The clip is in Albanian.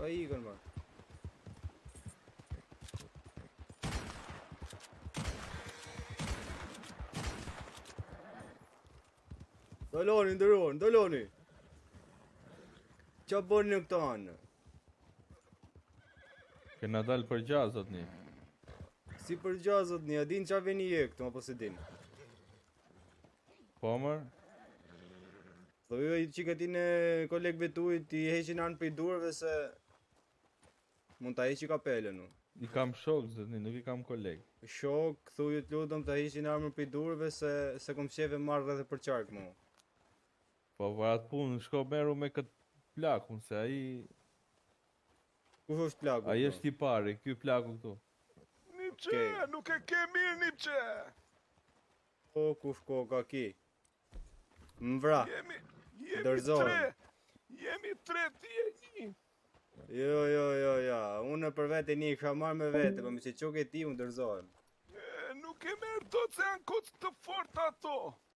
Ka ikën ma. Daloni, ndëroni, daloni. Qa bërë në këto anë? Kena dalë për gjazë, zot një. Si për gjazët një, a din qa veni je këtu, apo se din? Po mër? Tho jo i që këti në kolegëve tuj ti heqin anë për i durve se mund ta heqi kapelën u. I kam shok, zot një, nuk i kam koleg. Shok, thuju të lutëm ta heqin armën për i durve se kom sheve marrë edhe për qark mu. Po për atë punë, shko meru me këtë plakun, se Kush është plaku? ai është i pari, ky plaku këtu. Nipçe, nuk e ke mirë Nipçe. O, kush ko ka ki? Më vra. Jemi Dorëzohem. Jemi tre ti e një. Jo, unë për vete një kisha marrë me vete, për me që qoke ti unë dërzohem. Nuk e merë do të se janë kocë të fort ato.